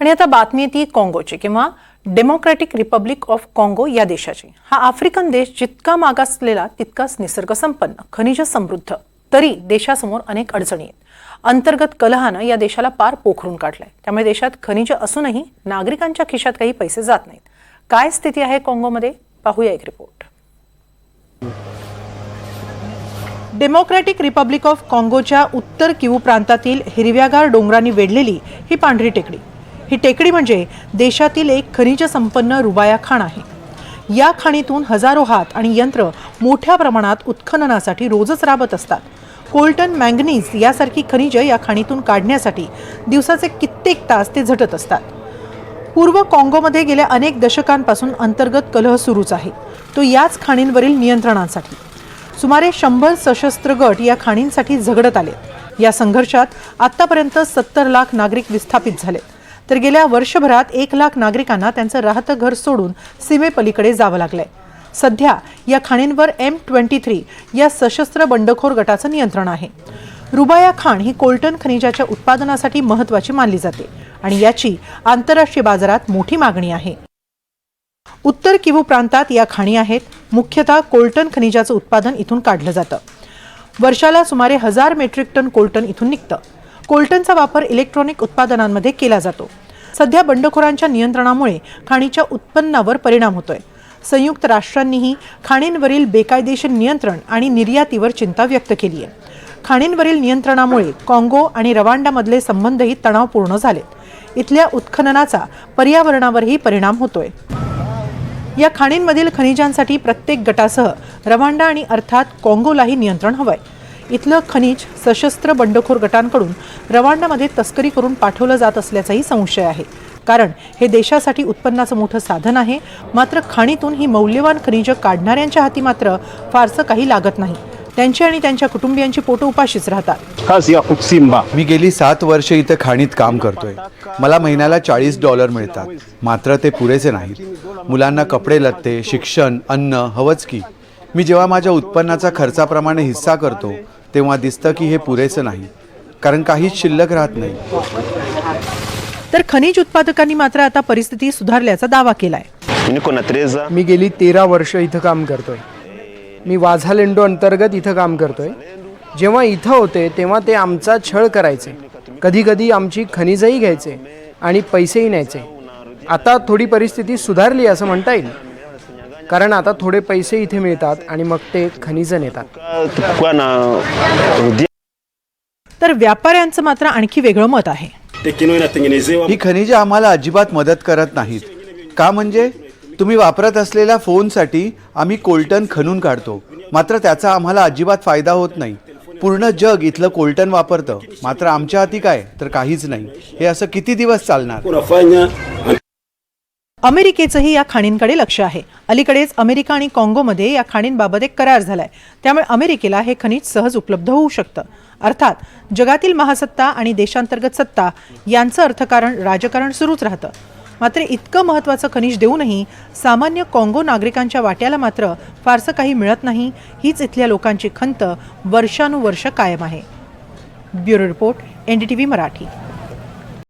आणि आता बातमी ती काँगोची किंवा डेमोक्रॅटिक रिपब्लिक ऑफ काँगो या देशाची। हा आफ्रिकन देश जितका मागासलेला तितकाच निसर्ग संपन्न, खनिज समृद्ध, तरी देशासमोर अनेक अडचणी आहेत। अंतर्गत कलहानं या देशाला पार पोखरून काढलंय। त्यामुळे देशात खनिज असूनही नागरिकांच्या खिशात काही पैसे जात नाहीत। काय स्थिती आहे काँगोमध्ये, पाहूया एक रिपोर्ट। डेमोक्रॅटिक रिपब्लिक ऑफ काँगोच्या उत्तर किवू प्रांतातील हिरव्यागार डोंगरांनी वेढलेली ही पांढरी टेकडी। ही टेकडी म्हणजे देशातील एक खनिज संपन्न रुबाया खाण आहे। या खाणीतून हजारो हात आणि यंत्र मोठ्या प्रमाणात उत्खननासाठी रोजच राबत असतात। कोल्टन, मँगनीज यासारखी खनिज या खाणीतून काढण्यासाठी दिवसाचे कित्येक तास ते झटत असतात। पूर्व काँगोमध्ये गेल्या अनेक दशकांपासून अंतर्गत कलह सुरूच आहे, तो याच खाणींवरील नियंत्रणासाठी। सुमारे 100 सशस्त्र गट या खाणींसाठी झगडत आले। या संघर्षात आतापर्यंत 70 लाख नागरिक विस्थापित झाले, तर गेल्या वर्षभरात 1 लाख नागरिकांना त्यांचं राहतं घर सोडून सीमेपलीकडे जावं लागलंय। सध्या या खाणींवर M23 या सशस्त्र बंडखोर गटाचं नियंत्रण आहे। रुबाया खाण ही कोल्टन खनिजाच्या उत्पादनासाठी महत्त्वाची मानली जाते आणि याची आंतरराष्ट्रीय बाजारात मोठी मागणी आहे। उत्तर किवू प्रांतात या खाणी आहेत। मुख्यतः कोल्टन खनिजाचं उत्पादन इथून काढलं जातं। वर्षाला सुमारे 1000 मेट्रिक टन कोल्टन इथून निघतं। कोल्टनचा वापर इलेक्ट्रॉनिक उत्पादनांमध्ये केला जातो। सध्या बंडखोरांच्या नियंत्रणामुळे खाणीच्या उत्पन्नावर परिणाम होतोय। संयुक्त राष्ट्रांनीही खाणींवरील बेकायदेशीर नियंत्रण आणि निर्यातीवर चिंता व्यक्त केली आहे। खाणींवरील नियंत्रणामुळे काँगो आणि रवांडामधले संबंधही तणावपूर्ण झालेत। इथल्या उत्खननाचा पर्यावरणावरही परिणाम होतोय। या खाणींमधील खनिजांसाठी प्रत्येक गटासह रवांडा आणि अर्थात काँगोलाही नियंत्रण हवंय। इथलं खनिज सशस्त्र बंडखोर गटांकडून रवांडामध्ये तस्करी करून पाठवलं जात असल्याचाही संशय आहे, कारण हे देशासाठी उत्पन्नाचं मोठं साधन आहे। मात्र खाणीतून ही मौल्यवान खनिज काढणाऱ्यांच्या हाती मात्र फारसं काही लागत नाही। त्यांची आणि त्यांच्या कुटुंबियांची पोटं उपाशीच राहतात। मी गेली 7 वर्ष इथे खाणीत काम करतोय। मला महिन्याला $40 मिळतात, मात्र ते पुरेसे नाहीत। मुलांना कपडे, लत्ते, शिक्षण, अन्न हवंच की। मी जेव्हा माझ्या उत्पन्नाचा खर्चाप्रमाणे हिस्सा करतो तेव्हा दिसतं की हे पुरेसं नाही, कारण काहीच शिल्लक राहत नाही। तर खनिज उत्पादकांनी मात्र आता परिस्थिती सुधारल्याचा दावा केलाय। मी गेली 13 वर्ष इथं काम करतोय। मी वाझालेंडो अंतर्गत इथं काम करतोय। जेव्हा इथं होते तेव्हा ते आमचा छळ करायचे, कधी कधी आमची खनिजही घ्यायचे आणि पैसेही न्यायचे। आता थोडी परिस्थिती सुधारली असं म्हणता येईल, कारण आता थोडे पैसे इथे मिळतात आणि मग ते खनिज नेतात। तर व्यापाऱ्यांचं मात्र आणखी वेगळं मत आहे। ही खनिजे आम्हाला अजिबात मदत करत नाहीत। का म्हणजे तुम्ही वापरत असलेल्या फोनसाठी आम्ही कोल्टन खणून काढतो, मात्र त्याचा आम्हाला अजिबात फायदा होत नाही। पूर्ण जग इथलं कोल्टन वापरतं, मात्र आमच्या हाती काय तर काहीच नाही। हे असं किती दिवस चालणार? अमेरिकेचंही या खाणींकडे लक्ष आहे। अलीकडेच अमेरिका आणि काँगोमध्ये या खाणींबाबत एक करार झालाय, त्यामुळे अमेरिकेला हे खनिज सहज उपलब्ध होऊ शकतं। अर्थात जगातील महासत्ता आणि देशांतर्गत सत्ता यांचं अर्थकारण, राजकारण सुरूच राहतं। मात्र इतकं महत्त्वाचं खनिज देऊनही सामान्य काँगो नागरिकांच्या वाट्याला मात्र फारसं काही मिळत नाही। हीच इथल्या लोकांची खंत वर्षानुवर्ष कायम आहे। Bureau report, NDTV Marathi.